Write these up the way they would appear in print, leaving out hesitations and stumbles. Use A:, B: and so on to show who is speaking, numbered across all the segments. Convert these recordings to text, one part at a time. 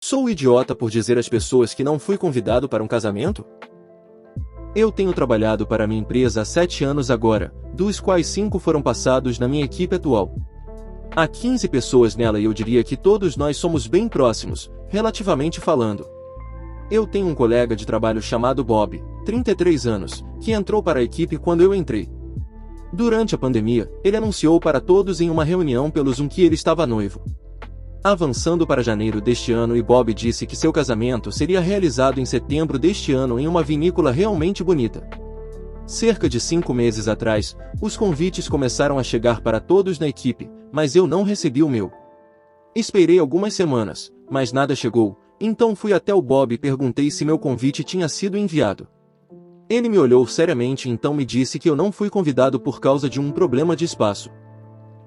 A: Sou idiota por dizer às pessoas que não fui convidado para um casamento? Eu tenho trabalhado para minha empresa há 7 anos agora, dos quais 5 foram passados na minha equipe atual. Há 15 pessoas nela e eu diria que todos nós somos bem próximos, relativamente falando. Eu tenho um colega de trabalho chamado Bob, 33 anos, que entrou para a equipe quando eu entrei. Durante a pandemia, ele anunciou para todos em uma reunião pelo Zoom que ele estava noivo. Avançando para janeiro deste ano e Bob disse que seu casamento seria realizado em setembro deste ano em uma vinícola realmente bonita. Cerca de 5 meses atrás, os convites começaram a chegar para todos na equipe, mas eu não recebi o meu. Esperei algumas semanas, mas nada chegou, então fui até o Bob e perguntei se meu convite tinha sido enviado. Ele me olhou seriamente e então me disse que eu não fui convidado por causa de um problema de espaço.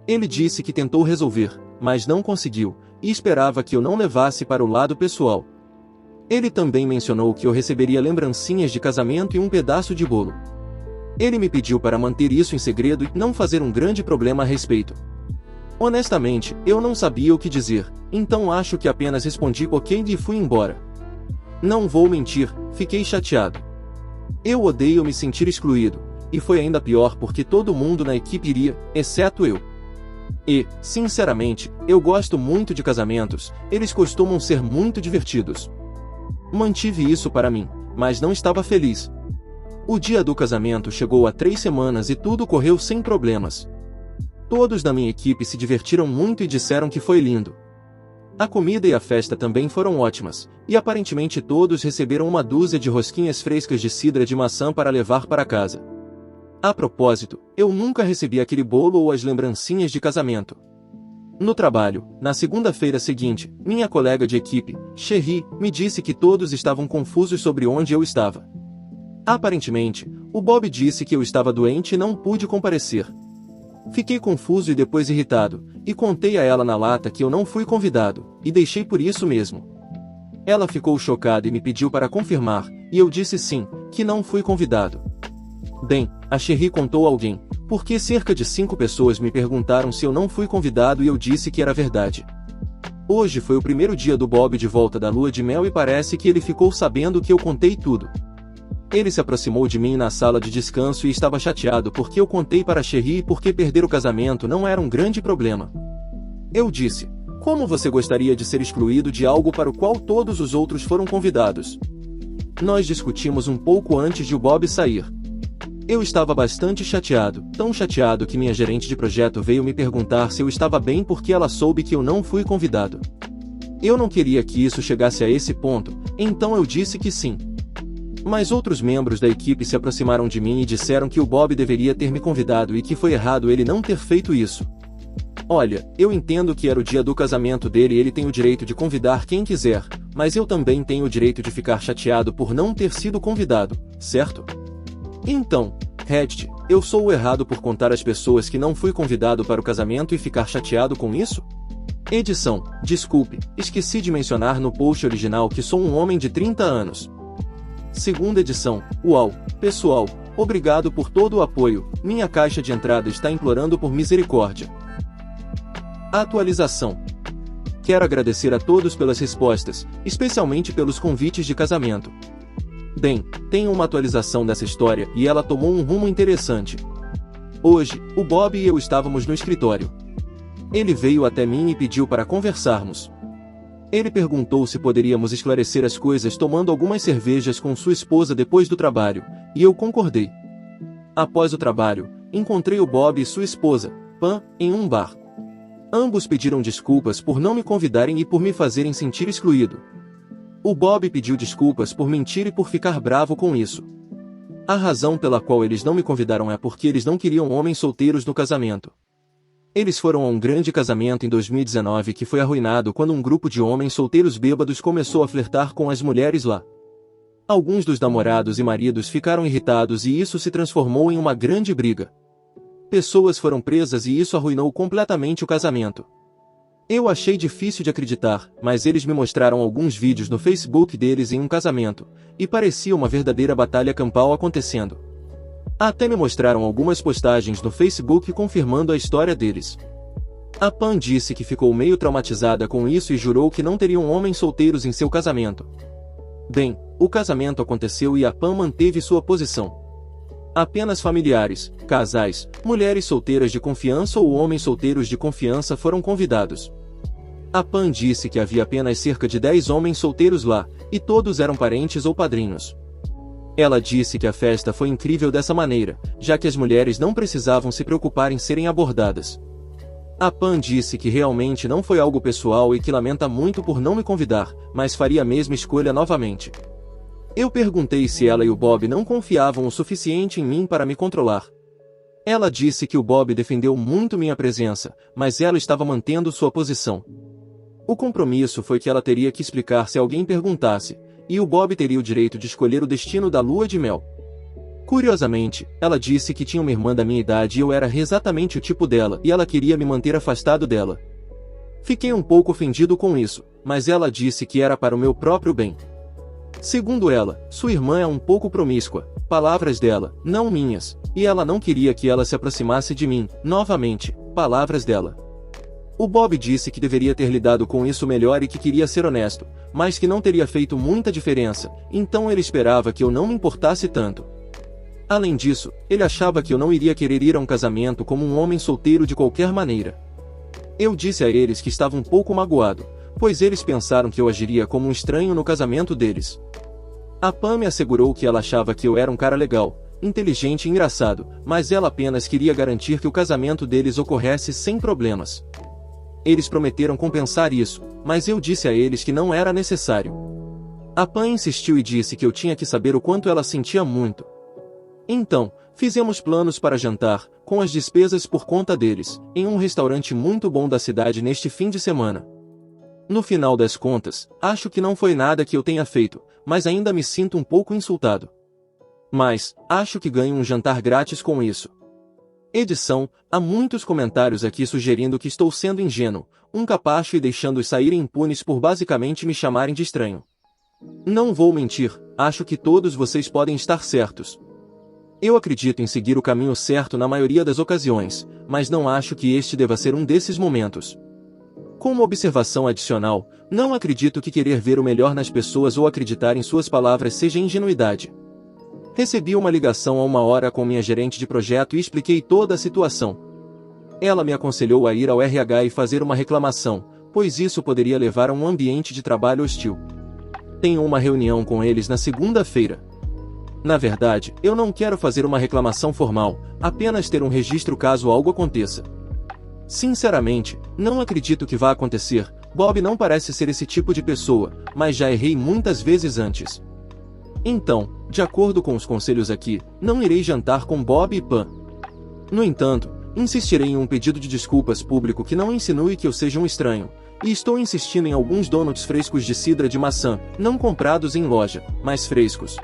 A: Ele disse que tentou resolver, mas não conseguiu, e esperava que eu não levasse para o lado pessoal. Ele também mencionou que eu receberia lembrancinhas de casamento e um pedaço de bolo. Ele me pediu para manter isso em segredo e não fazer um grande problema a respeito. Honestamente, eu não sabia o que dizer, então acho que apenas respondi ok e fui embora. Não vou mentir, fiquei chateado. Eu odeio me sentir excluído, e foi ainda pior porque todo mundo na equipe iria, exceto eu. E, sinceramente, eu gosto muito de casamentos, eles costumam ser muito divertidos. Mantive isso para mim, mas não estava feliz. O dia do casamento chegou há 3 semanas e tudo correu sem problemas. Todos da minha equipe se divertiram muito e disseram que foi lindo. A comida e a festa também foram ótimas, e aparentemente todos receberam uma dúzia de rosquinhas frescas de cidra de maçã para levar para casa. A propósito, eu nunca recebi aquele bolo ou as lembrancinhas de casamento. No trabalho, na segunda-feira seguinte, minha colega de equipe, Sherry, me disse que todos estavam confusos sobre onde eu estava. Aparentemente, o Bob disse que eu estava doente e não pude comparecer. Fiquei confuso e depois irritado, e contei a ela na lata que eu não fui convidado, e deixei por isso mesmo. Ela ficou chocada e me pediu para confirmar, e eu disse sim, que não fui convidado. Bem, a Sherry contou a alguém, porque cerca de 5 pessoas me perguntaram se eu não fui convidado e eu disse que era verdade. Hoje foi o primeiro dia do Bob de volta da lua de mel e parece que ele ficou sabendo que eu contei tudo. Ele se aproximou de mim na sala de descanso e estava chateado porque eu contei para a Sherry e porque perder o casamento não era um grande problema. Eu disse, como você gostaria de ser excluído de algo para o qual todos os outros foram convidados? Nós discutimos um pouco antes de o Bob sair. Eu estava bastante chateado, tão chateado que minha gerente de projeto veio me perguntar se eu estava bem porque ela soube que eu não fui convidado. Eu não queria que isso chegasse a esse ponto, então eu disse que sim. Mas outros membros da equipe se aproximaram de mim e disseram que o Bob deveria ter me convidado e que foi errado ele não ter feito isso. Olha, eu entendo que era o dia do casamento dele e ele tem o direito de convidar quem quiser, mas eu também tenho o direito de ficar chateado por não ter sido convidado, certo? Então, Reddit, eu sou o errado por contar às pessoas que não fui convidado para o casamento e ficar chateado com isso? Edição, desculpe, esqueci de mencionar no post original que sou um homem de 30 anos. Segunda edição, uau, pessoal, obrigado por todo o apoio, minha caixa de entrada está implorando por misericórdia. Atualização. Quero agradecer a todos pelas respostas, especialmente pelos convites de casamento. Bem, tenho uma atualização dessa história e ela tomou um rumo interessante. Hoje, o Bob e eu estávamos no escritório. Ele veio até mim e pediu para conversarmos. Ele perguntou se poderíamos esclarecer as coisas tomando algumas cervejas com sua esposa depois do trabalho, e eu concordei. Após o trabalho, encontrei o Bob e sua esposa, Pam, em um bar. Ambos pediram desculpas por não me convidarem e por me fazerem sentir excluído. O Bob pediu desculpas por mentir e por ficar bravo com isso. A razão pela qual eles não me convidaram é porque eles não queriam homens solteiros no casamento. Eles foram a um grande casamento em 2019 que foi arruinado quando um grupo de homens solteiros bêbados começou a flertar com as mulheres lá. Alguns dos namorados e maridos ficaram irritados e isso se transformou em uma grande briga. Pessoas foram presas e isso arruinou completamente o casamento. Eu achei difícil de acreditar, mas eles me mostraram alguns vídeos no Facebook deles em um casamento, e parecia uma verdadeira batalha campal acontecendo. Até me mostraram algumas postagens no Facebook confirmando a história deles. A Pam disse que ficou meio traumatizada com isso e jurou que não teriam homens solteiros em seu casamento. Bem, o casamento aconteceu e a Pam manteve sua posição. Apenas familiares, casais, mulheres solteiras de confiança ou homens solteiros de confiança foram convidados. A Pam disse que havia apenas cerca de 10 homens solteiros lá, e todos eram parentes ou padrinhos. Ela disse que a festa foi incrível dessa maneira, já que as mulheres não precisavam se preocupar em serem abordadas. A Pam disse que realmente não foi algo pessoal e que lamenta muito por não me convidar, mas faria a mesma escolha novamente. Eu perguntei se ela e o Bob não confiavam o suficiente em mim para me controlar. Ela disse que o Bob defendeu muito minha presença, mas ela estava mantendo sua posição. O compromisso foi que ela teria que explicar se alguém perguntasse, e o Bob teria o direito de escolher o destino da lua de mel. Curiosamente, ela disse que tinha uma irmã da minha idade e eu era exatamente o tipo dela e ela queria me manter afastado dela. Fiquei um pouco ofendido com isso, mas ela disse que era para o meu próprio bem. Segundo ela, sua irmã é um pouco promíscua, palavras dela, não minhas, e ela não queria que ela se aproximasse de mim, novamente, palavras dela. O Bob disse que deveria ter lidado com isso melhor e que queria ser honesto, mas que não teria feito muita diferença, então ele esperava que eu não me importasse tanto. Além disso, ele achava que eu não iria querer ir a um casamento como um homem solteiro de qualquer maneira. Eu disse a eles que estava um pouco magoado, pois eles pensaram que eu agiria como um estranho no casamento deles. A Pam me assegurou que ela achava que eu era um cara legal, inteligente e engraçado, mas ela apenas queria garantir que o casamento deles ocorresse sem problemas. Eles prometeram compensar isso, mas eu disse a eles que não era necessário. A Pam insistiu e disse que eu tinha que saber o quanto ela sentia muito. Então, fizemos planos para jantar, com as despesas por conta deles, em um restaurante muito bom da cidade neste fim de semana. No final das contas, acho que não foi nada que eu tenha feito, mas ainda me sinto um pouco insultado. Mas, acho que ganho um jantar grátis com isso. Edição, há muitos comentários aqui sugerindo que estou sendo ingênuo, um capacho e deixando-os saírem impunes por basicamente me chamarem de estranho. Não vou mentir, acho que todos vocês podem estar certos. Eu acredito em seguir o caminho certo na maioria das ocasiões, mas não acho que este deva ser um desses momentos. Como observação adicional, não acredito que querer ver o melhor nas pessoas ou acreditar em suas palavras seja ingenuidade. Recebi uma ligação há 1 hora com minha gerente de projeto e expliquei toda a situação. Ela me aconselhou a ir ao RH e fazer uma reclamação, pois isso poderia levar a um ambiente de trabalho hostil. Tenho uma reunião com eles na segunda-feira. Na verdade, eu não quero fazer uma reclamação formal, apenas ter um registro caso algo aconteça. Sinceramente, não acredito que vá acontecer. Bob não parece ser esse tipo de pessoa, mas já errei muitas vezes antes. Então, de acordo com os conselhos aqui, não irei jantar com Bob e Pam. No entanto, insistirei em um pedido de desculpas público que não insinue que eu seja um estranho, e estou insistindo em alguns donuts frescos de cidra de maçã, não comprados em loja, mas frescos.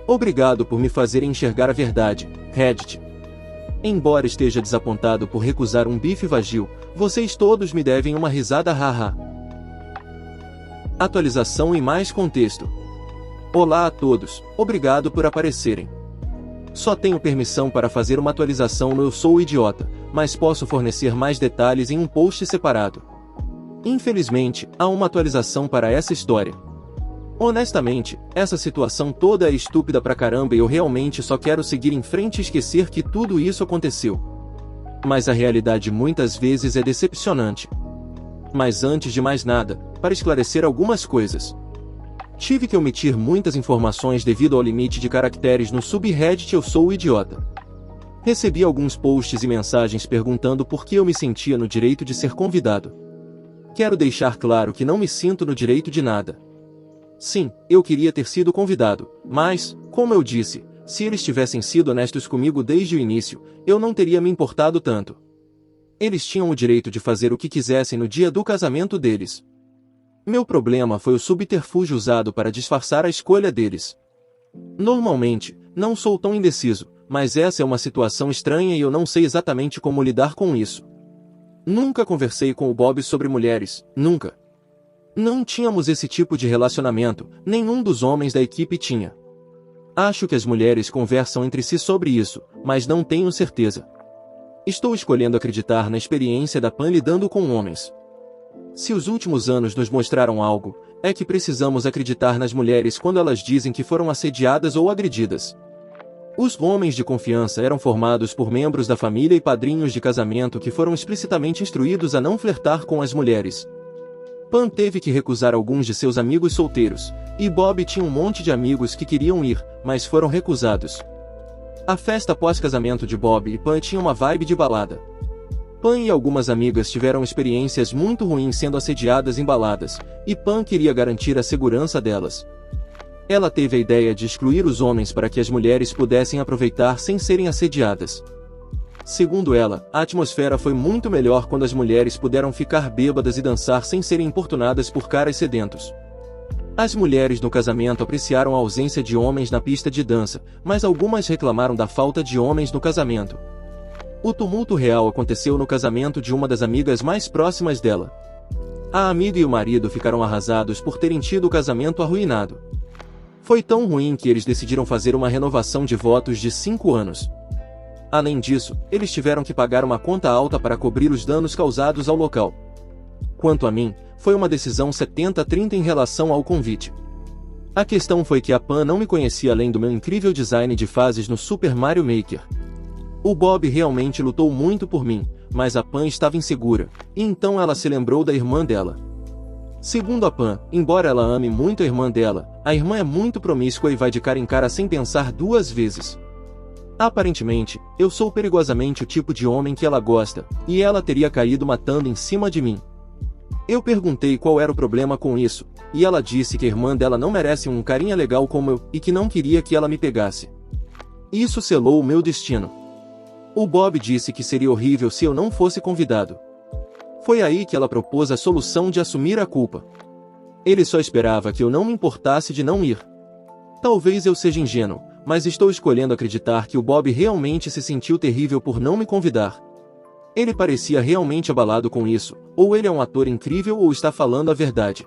A: Obrigado por me fazerem enxergar a verdade, Reddit. Embora esteja desapontado por recusar um bife vagil, vocês todos me devem uma risada haha. Atualização e mais contexto. Olá a todos, obrigado por aparecerem. Só tenho permissão para fazer uma atualização no Eu Sou o Idiota, mas posso fornecer mais detalhes em um post separado. Infelizmente, há uma atualização para essa história. Honestamente, essa situação toda é estúpida pra caramba e eu realmente só quero seguir em frente e esquecer que tudo isso aconteceu. Mas a realidade muitas vezes é decepcionante. Mas antes de mais nada, para esclarecer algumas coisas. Tive que omitir muitas informações devido ao limite de caracteres no subreddit Eu Sou o Idiota. Recebi alguns posts e mensagens perguntando por que eu me sentia no direito de ser convidado. Quero deixar claro que não me sinto no direito de nada. Sim, eu queria ter sido convidado, mas, como eu disse, se eles tivessem sido honestos comigo desde o início, eu não teria me importado tanto. Eles tinham o direito de fazer o que quisessem no dia do casamento deles. Meu problema foi o subterfúgio usado para disfarçar a escolha deles. Normalmente, não sou tão indeciso, mas essa é uma situação estranha e eu não sei exatamente como lidar com isso. Nunca conversei com o Bob sobre mulheres, nunca. Não tínhamos esse tipo de relacionamento, nenhum dos homens da equipe tinha. Acho que as mulheres conversam entre si sobre isso, mas não tenho certeza. Estou escolhendo acreditar na experiência da Pan lidando com homens. Se os últimos anos nos mostraram algo, é que precisamos acreditar nas mulheres quando elas dizem que foram assediadas ou agredidas. Os homens de confiança eram formados por membros da família e padrinhos de casamento que foram explicitamente instruídos a não flertar com as mulheres. Pan teve que recusar alguns de seus amigos solteiros, e Bob tinha um monte de amigos que queriam ir, mas foram recusados. A festa pós-casamento de Bob e Pan tinha uma vibe de balada. Pan e algumas amigas tiveram experiências muito ruins sendo assediadas em baladas, e Pan queria garantir a segurança delas. Ela teve a ideia de excluir os homens para que as mulheres pudessem aproveitar sem serem assediadas. Segundo ela, a atmosfera foi muito melhor quando as mulheres puderam ficar bêbadas e dançar sem serem importunadas por caras sedentos. As mulheres no casamento apreciaram a ausência de homens na pista de dança, mas algumas reclamaram da falta de homens no casamento. O tumulto real aconteceu no casamento de uma das amigas mais próximas dela. A amiga e o marido ficaram arrasados por terem tido o casamento arruinado. Foi tão ruim que eles decidiram fazer uma renovação de votos de 5 anos. Além disso, eles tiveram que pagar uma conta alta para cobrir os danos causados ao local. Quanto a mim, foi uma decisão 70-30 em relação ao convite. A questão foi que a Pan não me conhecia além do meu incrível design de fases no Super Mario Maker. O Bob realmente lutou muito por mim, mas a Pan estava insegura, e então ela se lembrou da irmã dela. Segundo a Pan, embora ela ame muito a irmã dela, a irmã é muito promíscua e vai de cara em cara sem pensar 2 vezes. Aparentemente, eu sou perigosamente o tipo de homem que ela gosta, e ela teria caído matando em cima de mim. Eu perguntei qual era o problema com isso, e ela disse que a irmã dela não merece um carinha legal como eu, e que não queria que ela me pegasse. Isso selou o meu destino. O Bob disse que seria horrível se eu não fosse convidado. Foi aí que ela propôs a solução de assumir a culpa. Ele só esperava que eu não me importasse de não ir. Talvez eu seja ingênuo, mas estou escolhendo acreditar que o Bob realmente se sentiu terrível por não me convidar. Ele parecia realmente abalado com isso, ou ele é um ator incrível ou está falando a verdade.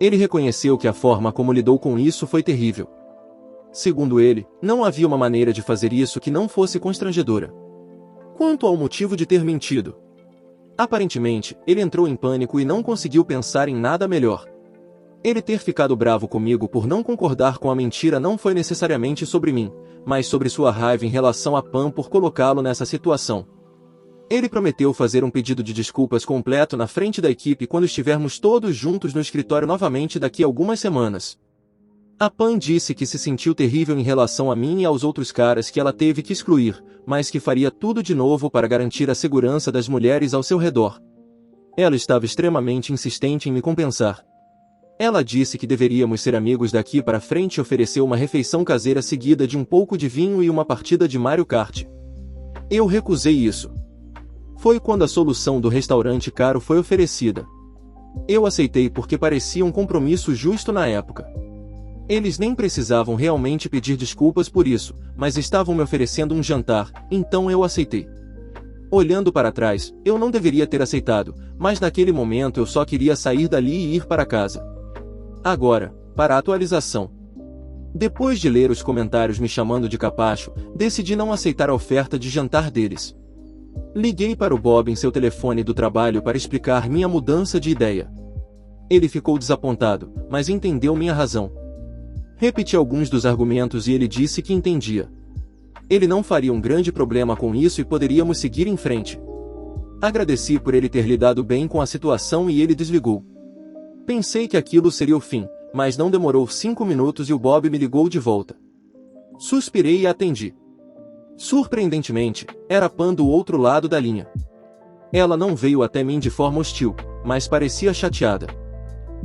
A: Ele reconheceu que a forma como lidou com isso foi terrível. Segundo ele, não havia uma maneira de fazer isso que não fosse constrangedora. Quanto ao motivo de ter mentido, aparentemente, ele entrou em pânico e não conseguiu pensar em nada melhor. Ele ter ficado bravo comigo por não concordar com a mentira não foi necessariamente sobre mim, mas sobre sua raiva em relação a Pan por colocá-lo nessa situação. Ele prometeu fazer um pedido de desculpas completo na frente da equipe quando estivermos todos juntos no escritório novamente daqui a algumas semanas. A Pan disse que se sentiu terrível em relação a mim e aos outros caras que ela teve que excluir, mas que faria tudo de novo para garantir a segurança das mulheres ao seu redor. Ela estava extremamente insistente em me compensar. Ela disse que deveríamos ser amigos daqui para frente e ofereceu uma refeição caseira seguida de um pouco de vinho e uma partida de Mario Kart. Eu recusei isso. Foi quando a solução do restaurante caro foi oferecida. Eu aceitei porque parecia um compromisso justo na época. Eles nem precisavam realmente pedir desculpas por isso, mas estavam me oferecendo um jantar, então eu aceitei. Olhando para trás, eu não deveria ter aceitado, mas naquele momento eu só queria sair dali e ir para casa. Agora, para a atualização. Depois de ler os comentários me chamando de capacho, decidi não aceitar a oferta de jantar deles. Liguei para o Bob em seu telefone do trabalho para explicar minha mudança de ideia. Ele ficou desapontado, mas entendeu minha razão. Repeti alguns dos argumentos e ele disse que entendia. Ele não faria um grande problema com isso e poderíamos seguir em frente. Agradeci por ele ter lidado bem com a situação e ele desligou. Pensei que aquilo seria o fim, mas não demorou 5 minutos e o Bob me ligou de volta. Suspirei e atendi. Surpreendentemente, era Pan do outro lado da linha. Ela não veio até mim de forma hostil, mas parecia chateada.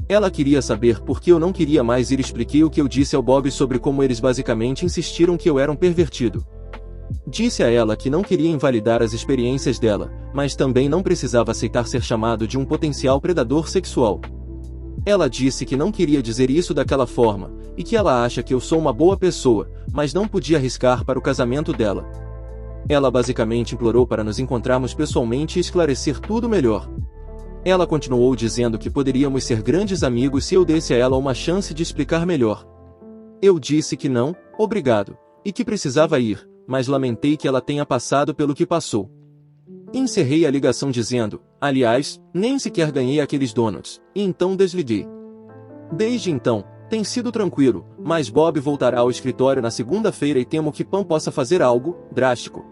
A: Ela queria saber por que eu não queria mais ir e expliquei o que eu disse ao Bob sobre como eles basicamente insistiram que eu era um pervertido. Disse a ela que não queria invalidar as experiências dela, mas também não precisava aceitar ser chamado de um potencial predador sexual. Ela disse que não queria dizer isso daquela forma, e que ela acha que eu sou uma boa pessoa, mas não podia arriscar para o casamento dela. Ela basicamente implorou para nos encontrarmos pessoalmente e esclarecer tudo melhor. Ela continuou dizendo que poderíamos ser grandes amigos se eu desse a ela uma chance de explicar melhor. Eu disse que não, obrigado, e que precisava ir, mas lamentei que ela tenha passado pelo que passou. Encerrei a ligação dizendo, aliás, nem sequer ganhei aqueles donuts, e então desliguei. Desde então, tem sido tranquilo, mas Bob voltará ao escritório na segunda-feira e temo que Pam possa fazer algo drástico.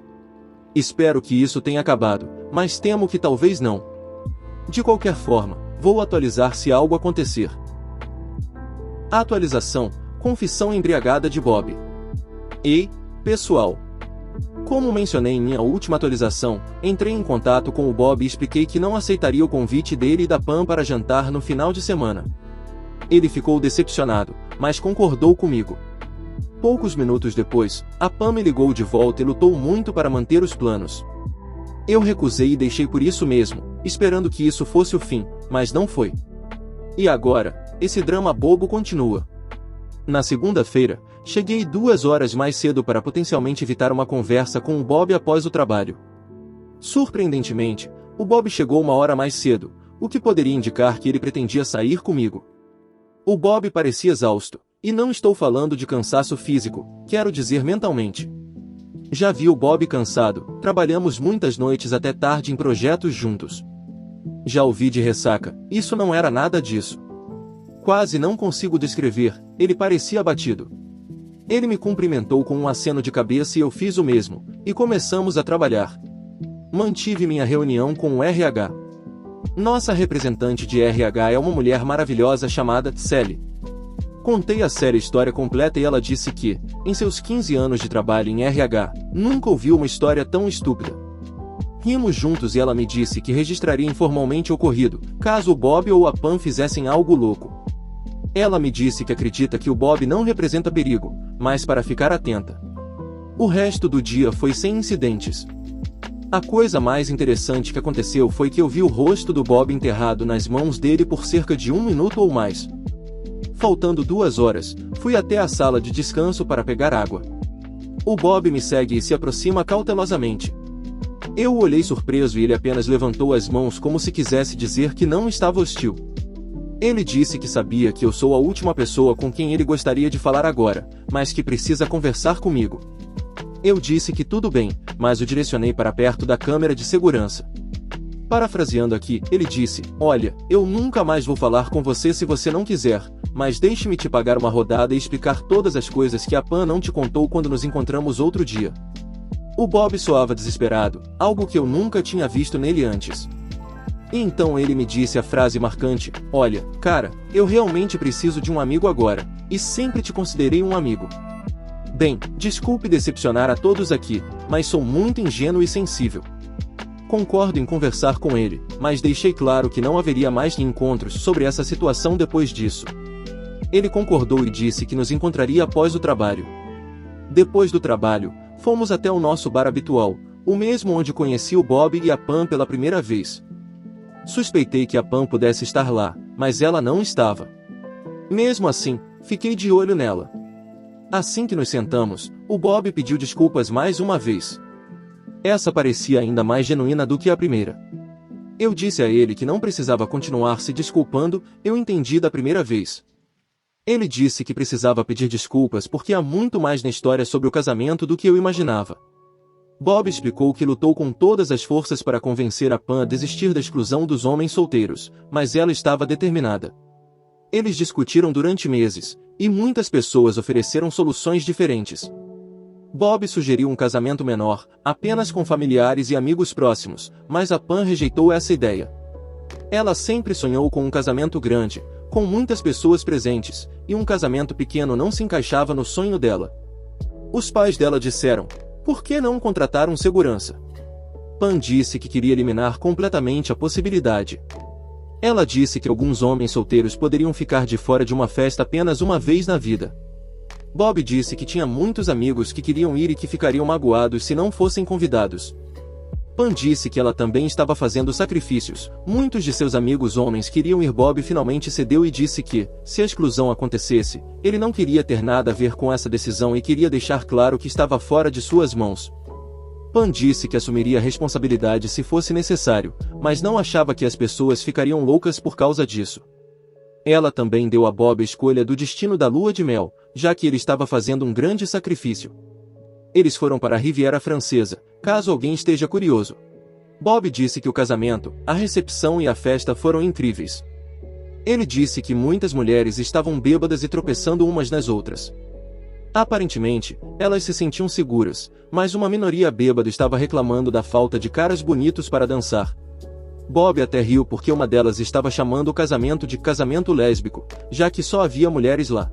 A: Espero que isso tenha acabado, mas temo que talvez não. De qualquer forma, vou atualizar se algo acontecer. Atualização, confissão embriagada de Bob. Ei, pessoal! Como mencionei em minha última atualização, entrei em contato com o Bob e expliquei que não aceitaria o convite dele e da Pam para jantar no final de semana. Ele ficou decepcionado, mas concordou comigo. Poucos minutos depois, a Pam me ligou de volta e lutou muito para manter os planos. Eu recusei e deixei por isso mesmo, esperando que isso fosse o fim, mas não foi. E agora, esse drama bobo continua. Na segunda-feira, cheguei 2 horas mais cedo para potencialmente evitar uma conversa com o Bob após o trabalho. Surpreendentemente, o Bob chegou 1 hora mais cedo, o que poderia indicar que ele pretendia sair comigo. O Bob parecia exausto, e não estou falando de cansaço físico, quero dizer mentalmente. Já vi o Bob cansado, trabalhamos muitas noites até tarde em projetos juntos. Já o vi de ressaca, isso não era nada disso. Quase não consigo descrever, ele parecia abatido. Ele me cumprimentou com um aceno de cabeça e eu fiz o mesmo, e começamos a trabalhar. Mantive minha reunião com o RH. Nossa representante de RH é uma mulher maravilhosa chamada Sally. Contei a Sally a história completa e ela disse que, em seus 15 anos de trabalho em RH, nunca ouviu uma história tão estúpida. Rimos juntos e ela me disse que registraria informalmente o ocorrido, caso o Bob ou a Pam fizessem algo louco. Ela me disse que acredita que o Bob não representa perigo, mas para ficar atenta. O resto do dia foi sem incidentes. A coisa mais interessante que aconteceu foi que eu vi o rosto do Bob enterrado nas mãos dele por cerca de 1 minuto ou mais. Faltando 2 horas, fui até a sala de descanso para pegar água. O Bob me segue e se aproxima cautelosamente. Eu o olhei surpreso e ele apenas levantou as mãos como se quisesse dizer que não estava hostil. Ele disse que sabia que eu sou a última pessoa com quem ele gostaria de falar agora, mas que precisa conversar comigo. Eu disse que tudo bem, mas o direcionei para perto da câmera de segurança. Parafraseando aqui, ele disse, olha, eu nunca mais vou falar com você se você não quiser, mas deixe-me te pagar uma rodada e explicar todas as coisas que a Pam não te contou quando nos encontramos outro dia. O Bob soava desesperado, algo que eu nunca tinha visto nele antes. E então ele me disse a frase marcante, olha, cara, eu realmente preciso de um amigo agora, e sempre te considerei um amigo. Bem, desculpe decepcionar a todos aqui, mas sou muito ingênuo e sensível. Concordo em conversar com ele, mas deixei claro que não haveria mais encontros sobre essa situação depois disso. Ele concordou e disse que nos encontraria após o trabalho. Depois do trabalho, fomos até o nosso bar habitual, o mesmo onde conheci o Bob e a Pam pela primeira vez. Suspeitei que a Pam pudesse estar lá, mas ela não estava. Mesmo assim, fiquei de olho nela. Assim que nos sentamos, o Bob pediu desculpas mais uma vez. Essa parecia ainda mais genuína do que a primeira. Eu disse a ele que não precisava continuar se desculpando, eu entendi da primeira vez. Ele disse que precisava pedir desculpas porque há muito mais na história sobre o casamento do que eu imaginava. Bob explicou que lutou com todas as forças para convencer a Pam a desistir da exclusão dos homens solteiros, mas ela estava determinada. Eles discutiram durante meses, e muitas pessoas ofereceram soluções diferentes. Bob sugeriu um casamento menor, apenas com familiares e amigos próximos, mas a Pam rejeitou essa ideia. Ela sempre sonhou com um casamento grande, com muitas pessoas presentes, e um casamento pequeno não se encaixava no sonho dela. Os pais dela disseram, por que não contratar um segurança? Pam disse que queria eliminar completamente a possibilidade. Ela disse que alguns homens solteiros poderiam ficar de fora de uma festa apenas uma vez na vida. Bob disse que tinha muitos amigos que queriam ir e que ficariam magoados se não fossem convidados. Pam disse que ela também estava fazendo sacrifícios, muitos de seus amigos homens queriam ir. Bob finalmente cedeu e disse que, se a exclusão acontecesse, ele não queria ter nada a ver com essa decisão e queria deixar claro que estava fora de suas mãos. Pam disse que assumiria a responsabilidade se fosse necessário, mas não achava que as pessoas ficariam loucas por causa disso. Ela também deu a Bob a escolha do destino da lua de mel, já que ele estava fazendo um grande sacrifício. Eles foram para a Riviera Francesa, caso alguém esteja curioso. Bob disse que o casamento, a recepção e a festa foram incríveis. Ele disse que muitas mulheres estavam bêbadas e tropeçando umas nas outras. Aparentemente, elas se sentiam seguras, mas uma minoria bêbada estava reclamando da falta de caras bonitos para dançar. Bob até riu porque uma delas estava chamando o casamento de casamento lésbico, já que só havia mulheres lá.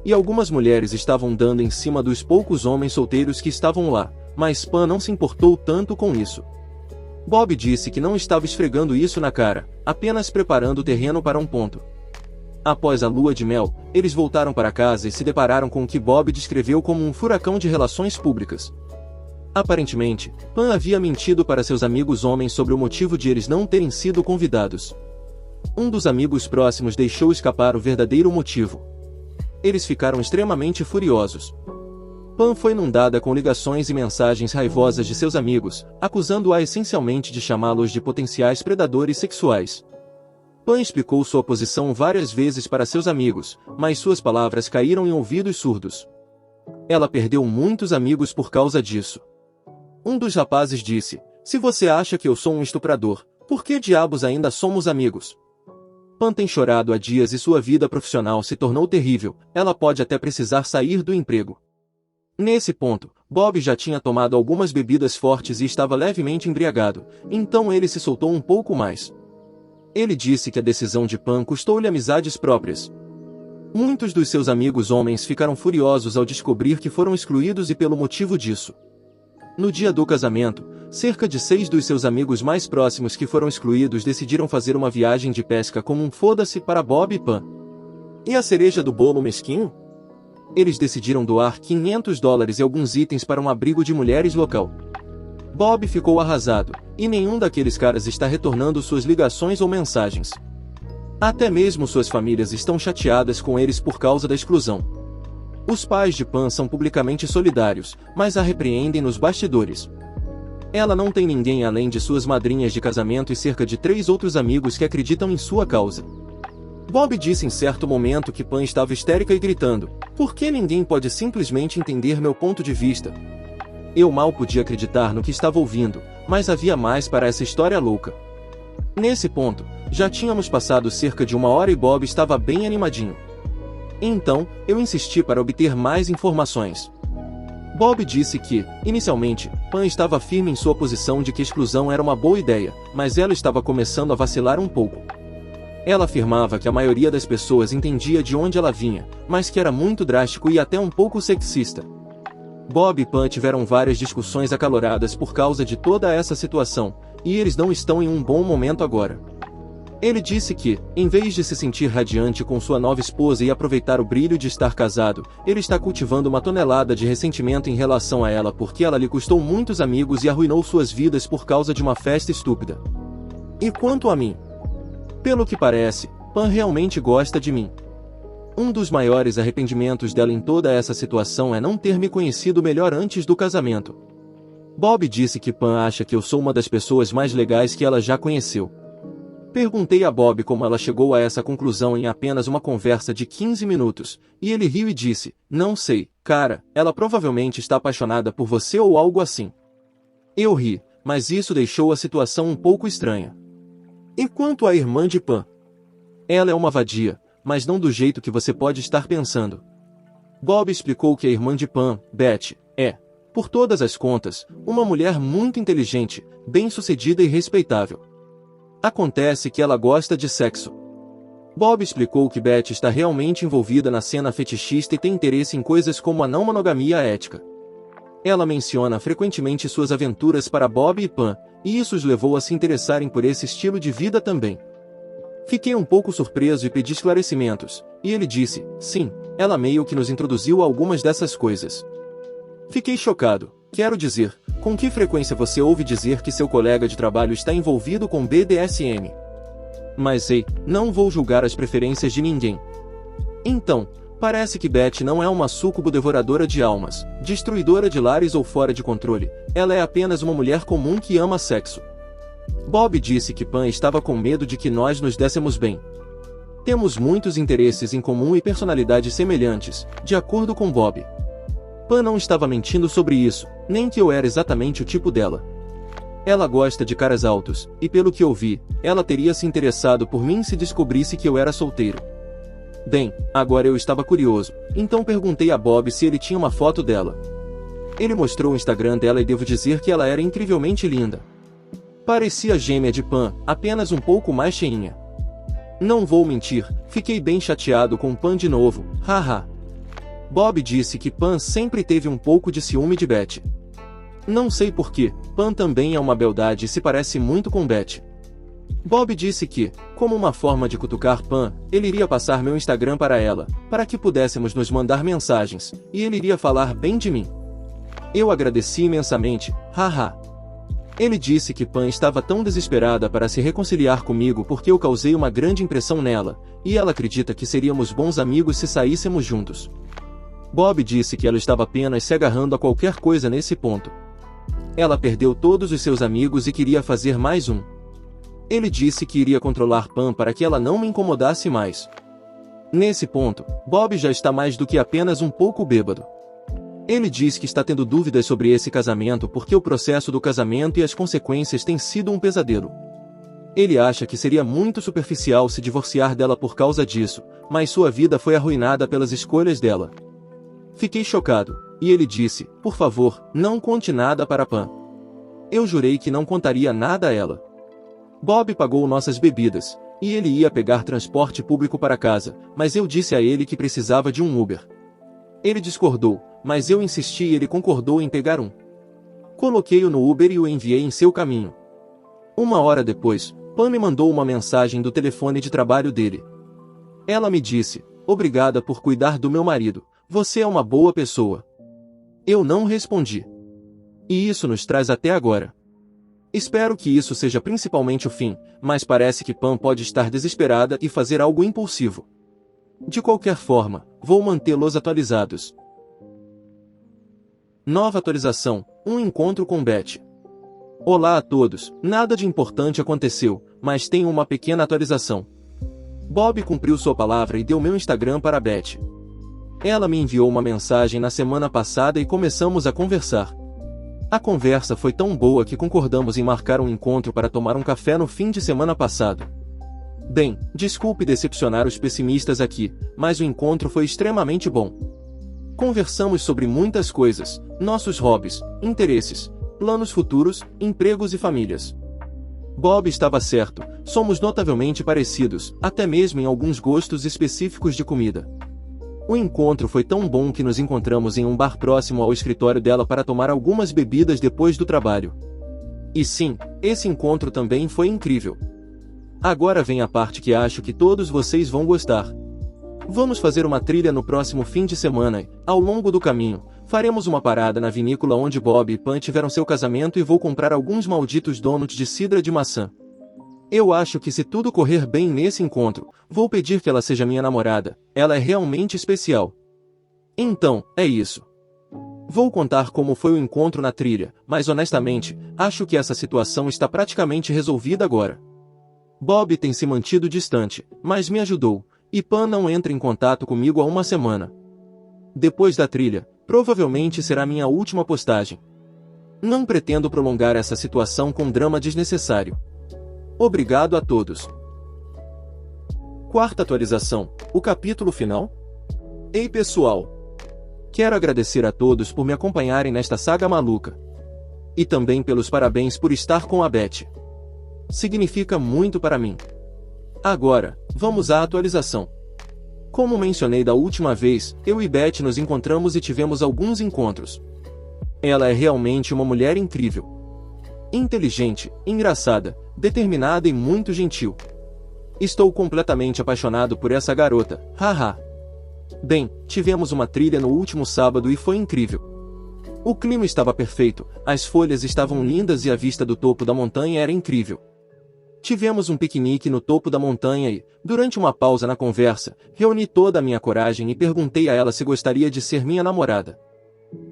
A: E algumas mulheres estavam dando em cima dos poucos homens solteiros que estavam lá, mas Pam não se importou tanto com isso. Bob disse que não estava esfregando isso na cara, apenas preparando o terreno para um ponto. Após a lua de mel, eles voltaram para casa e se depararam com o que Bob descreveu como um furacão de relações públicas. Aparentemente, Pam havia mentido para seus amigos homens sobre o motivo de eles não terem sido convidados. Um dos amigos próximos deixou escapar o verdadeiro motivo. Eles ficaram extremamente furiosos. Pam foi inundada com ligações e mensagens raivosas de seus amigos, acusando-a essencialmente de chamá-los de potenciais predadores sexuais. Pam explicou sua posição várias vezes para seus amigos, mas suas palavras caíram em ouvidos surdos. Ela perdeu muitos amigos por causa disso. Um dos rapazes disse: "Se você acha que eu sou um estuprador, por que diabos ainda somos amigos?" Pam tem chorado há dias e sua vida profissional se tornou terrível, ela pode até precisar sair do emprego. Nesse ponto, Bob já tinha tomado algumas bebidas fortes e estava levemente embriagado, então ele se soltou um pouco mais. Ele disse que a decisão de Pam custou-lhe amizades próprias. Muitos dos seus amigos homens ficaram furiosos ao descobrir que foram excluídos e pelo motivo disso. No dia do casamento, cerca de 6 dos seus amigos mais próximos que foram excluídos decidiram fazer uma viagem de pesca como um foda-se para Bob e Pam. E a cereja do bolo mesquinho? Eles decidiram doar $500 e alguns itens para um abrigo de mulheres local. Bob ficou arrasado, e nenhum daqueles caras está retornando suas ligações ou mensagens. Até mesmo suas famílias estão chateadas com eles por causa da exclusão. Os pais de Pam são publicamente solidários, mas a repreendem nos bastidores. Ela não tem ninguém além de suas madrinhas de casamento e cerca de 3 outros amigos que acreditam em sua causa. Bob disse em certo momento que Pam estava histérica e gritando: "Por que ninguém pode simplesmente entender meu ponto de vista?" Eu mal podia acreditar no que estava ouvindo, mas havia mais para essa história louca. Nesse ponto, já tínhamos passado cerca de 1 hora e Bob estava bem animadinho. Então, eu insisti para obter mais informações. Bob disse que, inicialmente, Pam estava firme em sua posição de que exclusão era uma boa ideia, mas ela estava começando a vacilar um pouco. Ela afirmava que a maioria das pessoas entendia de onde ela vinha, mas que era muito drástico e até um pouco sexista. Bob e Pam tiveram várias discussões acaloradas por causa de toda essa situação, e eles não estão em um bom momento agora. Ele disse que, em vez de se sentir radiante com sua nova esposa e aproveitar o brilho de estar casado, ele está cultivando uma tonelada de ressentimento em relação a ela porque ela lhe custou muitos amigos e arruinou suas vidas por causa de uma festa estúpida. E quanto a mim? Pelo que parece, Pam realmente gosta de mim. Um dos maiores arrependimentos dela em toda essa situação é não ter me conhecido melhor antes do casamento. Bob disse que Pam acha que eu sou uma das pessoas mais legais que ela já conheceu. Perguntei a Bob como ela chegou a essa conclusão em apenas uma conversa de 15 minutos, e ele riu e disse: "Não sei, cara, ela provavelmente está apaixonada por você ou algo assim." Eu ri, mas isso deixou a situação um pouco estranha. E quanto à irmã de Pam? Ela é uma vadia, mas não do jeito que você pode estar pensando. Bob explicou que a irmã de Pam, Beth, é, por todas as contas, uma mulher muito inteligente, bem-sucedida e respeitável. Acontece que ela gosta de sexo. Bob explicou que Beth está realmente envolvida na cena fetichista e tem interesse em coisas como a não monogamia ética. Ela menciona frequentemente suas aventuras para Bob e Pam, e isso os levou a se interessarem por esse estilo de vida também. Fiquei um pouco surpreso e pedi esclarecimentos, e ele disse: "Sim, ela meio que nos introduziu a algumas dessas coisas." Fiquei chocado. Quero dizer, com que frequência você ouve dizer que seu colega de trabalho está envolvido com BDSM? Mas ei, não vou julgar as preferências de ninguém. Então, parece que Beth não é uma súcubo devoradora de almas, destruidora de lares ou fora de controle, ela é apenas uma mulher comum que ama sexo. Bob disse que Pam estava com medo de que nós nos dessemos bem. Temos muitos interesses em comum e personalidades semelhantes, de acordo com Bob. Pam não estava mentindo sobre isso, nem que eu era exatamente o tipo dela. Ela gosta de caras altos, e pelo que eu vi, ela teria se interessado por mim se descobrisse que eu era solteiro. Bem, agora eu estava curioso, então perguntei a Bob se ele tinha uma foto dela. Ele mostrou o Instagram dela e devo dizer que ela era incrivelmente linda. Parecia gêmea de Pam, apenas um pouco mais cheinha. Não vou mentir, fiquei bem chateado com Pam de novo, haha. Bob disse que Pam sempre teve um pouco de ciúme de Betty. Não sei porquê, Pam também é uma beldade e se parece muito com Betty. Bob disse que, como uma forma de cutucar Pam, ele iria passar meu Instagram para ela, para que pudéssemos nos mandar mensagens, e ele iria falar bem de mim. Eu agradeci imensamente, haha. Ele disse que Pam estava tão desesperada para se reconciliar comigo porque eu causei uma grande impressão nela, e ela acredita que seríamos bons amigos se saíssemos juntos. Bob disse que ela estava apenas se agarrando a qualquer coisa nesse ponto. Ela perdeu todos os seus amigos e queria fazer mais um. Ele disse que iria controlar Pam para que ela não me incomodasse mais. Nesse ponto, Bob já está mais do que apenas um pouco bêbado. Ele diz que está tendo dúvidas sobre esse casamento porque o processo do casamento e as consequências têm sido um pesadelo. Ele acha que seria muito superficial se divorciar dela por causa disso, mas sua vida foi arruinada pelas escolhas dela. Fiquei chocado, e ele disse, por favor, não conte nada para Pam. Eu jurei que não contaria nada a ela. Bob pagou nossas bebidas, e ele ia pegar transporte público para casa, mas eu disse a ele que precisava de um Uber. Ele discordou, mas eu insisti e ele concordou em pegar um. Coloquei-o no Uber e o enviei em seu caminho. Uma hora depois, Pam me mandou uma mensagem do telefone de trabalho dele. Ela me disse, obrigada por cuidar do meu marido, você é uma boa pessoa. Eu não respondi. E isso nos traz até agora. Espero que isso seja principalmente o fim, mas parece que Pam pode estar desesperada e fazer algo impulsivo. De qualquer forma, vou mantê-los atualizados. Nova atualização, um encontro com Betty. Olá a todos, nada de importante aconteceu, mas tenho uma pequena atualização. Bob cumpriu sua palavra e deu meu Instagram para Betty. Ela me enviou uma mensagem na semana passada e começamos a conversar. A conversa foi tão boa que concordamos em marcar um encontro para tomar um café no fim de semana passado. Bem, desculpe decepcionar os pessimistas aqui, mas o encontro foi extremamente bom. Conversamos sobre muitas coisas, nossos hobbies, interesses, planos futuros, empregos e famílias. Bob estava certo, somos notavelmente parecidos, até mesmo em alguns gostos específicos de comida. O encontro foi tão bom que nos encontramos em um bar próximo ao escritório dela para tomar algumas bebidas depois do trabalho. E sim, esse encontro também foi incrível. Agora vem a parte que acho que todos vocês vão gostar. Vamos fazer uma trilha no próximo fim de semana e, ao longo do caminho, faremos uma parada na vinícola onde Bob e Pam tiveram seu casamento e vou comprar alguns malditos donuts de cidra de maçã. Eu acho que se tudo correr bem nesse encontro, vou pedir que ela seja minha namorada, ela é realmente especial. Então, é isso. Vou contar como foi o encontro na trilha, mas honestamente, acho que essa situação está praticamente resolvida agora. Bob tem se mantido distante, mas me ajudou, e Pam não entra em contato comigo há uma semana. Depois da trilha, provavelmente será minha última postagem. Não pretendo prolongar essa situação com drama desnecessário. Obrigado a todos. Quarta atualização, o capítulo final. Ei pessoal! Quero agradecer a todos por me acompanharem nesta saga maluca. E também pelos parabéns por estar com a Betty. Significa muito para mim. Agora, vamos à atualização. Como mencionei da última vez, eu e Betty nos encontramos e tivemos alguns encontros. Ela é realmente uma mulher incrível. Inteligente, engraçada, determinada e muito gentil. Estou completamente apaixonado por essa garota, haha. Bem, tivemos uma trilha no último sábado e foi incrível. O clima estava perfeito, as folhas estavam lindas e a vista do topo da montanha era incrível. Tivemos um piquenique no topo da montanha e, durante uma pausa na conversa, reuni toda a minha coragem e perguntei a ela se gostaria de ser minha namorada.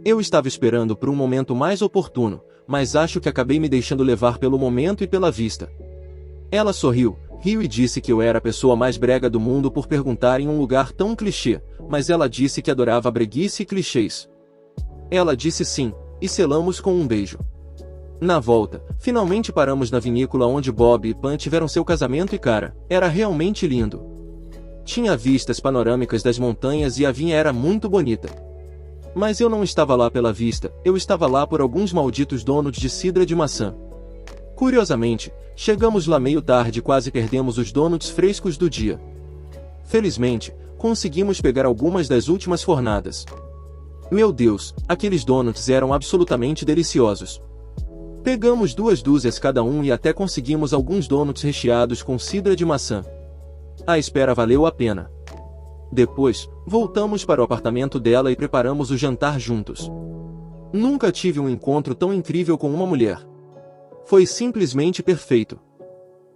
A: Eu estava esperando por um momento mais oportuno, mas acho que acabei me deixando levar pelo momento e pela vista. Ela sorriu, riu e disse que eu era a pessoa mais brega do mundo por perguntar em um lugar tão clichê, mas ela disse que adorava breguice e clichês. Ela disse sim, e selamos com um beijo. Na volta, finalmente paramos na vinícola onde Bob e Pam tiveram seu casamento e cara, era realmente lindo. Tinha vistas panorâmicas das montanhas e a vinha era muito bonita. Mas eu não estava lá pela vista, eu estava lá por alguns malditos donuts de cidra de maçã. Curiosamente, chegamos lá meio tarde e quase perdemos os donuts frescos do dia. Felizmente, conseguimos pegar algumas das últimas fornadas. Meu Deus, aqueles donuts eram absolutamente deliciosos. Pegamos 2 dúzias cada um e até conseguimos alguns donuts recheados com cidra de maçã. A espera valeu a pena. Depois, voltamos para o apartamento dela e preparamos o jantar juntos. Nunca tive um encontro tão incrível com uma mulher. Foi simplesmente perfeito.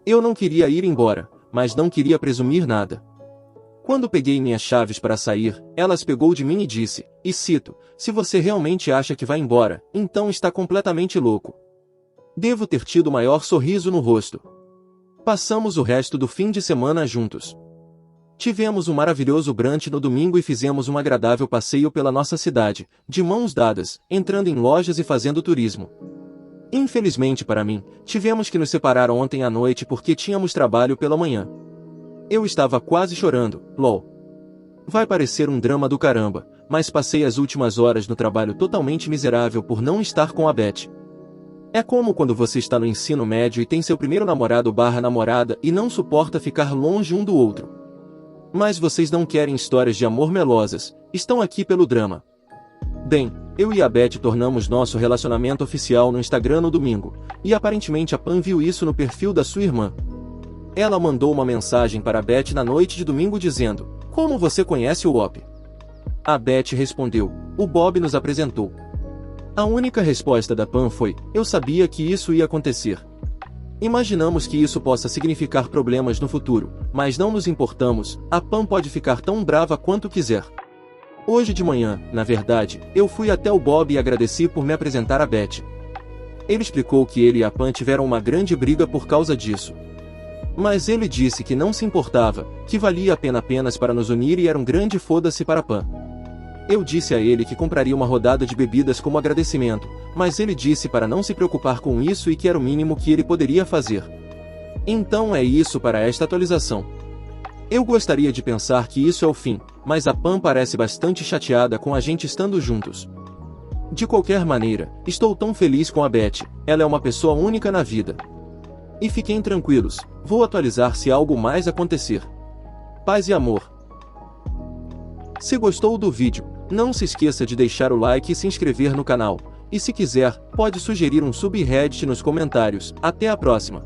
A: Eu não queria ir embora, mas não queria presumir nada. Quando peguei minhas chaves para sair, ela as pegou de mim e disse, e cito, se você realmente acha que vai embora, então está completamente louco. Devo ter tido o maior sorriso no rosto. Passamos o resto do fim de semana juntos. Tivemos um maravilhoso brunch no domingo e fizemos um agradável passeio pela nossa cidade, de mãos dadas, entrando em lojas e fazendo turismo. Infelizmente para mim, tivemos que nos separar ontem à noite porque tínhamos trabalho pela manhã. Eu estava quase chorando, lol. Vai parecer um drama do caramba, mas passei as últimas horas no trabalho totalmente miserável por não estar com a Beth. É como quando você está no ensino médio e tem seu primeiro namorado/namorada e não suporta ficar longe um do outro. Mas vocês não querem histórias de amor melosas, estão aqui pelo drama. Bem, eu e a Beth tornamos nosso relacionamento oficial no Instagram no domingo, e aparentemente a Pam viu isso no perfil da sua irmã. Ela mandou uma mensagem para a Beth na noite de domingo dizendo, como você conhece o Bob? A Beth respondeu, o Bob nos apresentou. A única resposta da Pam foi, eu sabia que isso ia acontecer. Imaginamos que isso possa significar problemas no futuro, mas não nos importamos, a Pam pode ficar tão brava quanto quiser. Hoje de manhã, na verdade, eu fui até o Bob e agradeci por me apresentar a Beth. Ele explicou que ele e a Pam tiveram uma grande briga por causa disso. Mas ele disse que não se importava, que valia a pena apenas para nos unir e era um grande foda-se para a Pam. Eu disse a ele que compraria uma rodada de bebidas como agradecimento, mas ele disse para não se preocupar com isso e que era o mínimo que ele poderia fazer. Então é isso para esta atualização. Eu gostaria de pensar que isso é o fim, mas a Pam parece bastante chateada com a gente estando juntos. De qualquer maneira, estou tão feliz com a Beth, ela é uma pessoa única na vida. E fiquem tranquilos, vou atualizar se algo mais acontecer. Paz e amor. Se gostou do vídeo, não se esqueça de deixar o like e se inscrever no canal. E se quiser, pode sugerir um subreddit nos comentários. Até a próxima!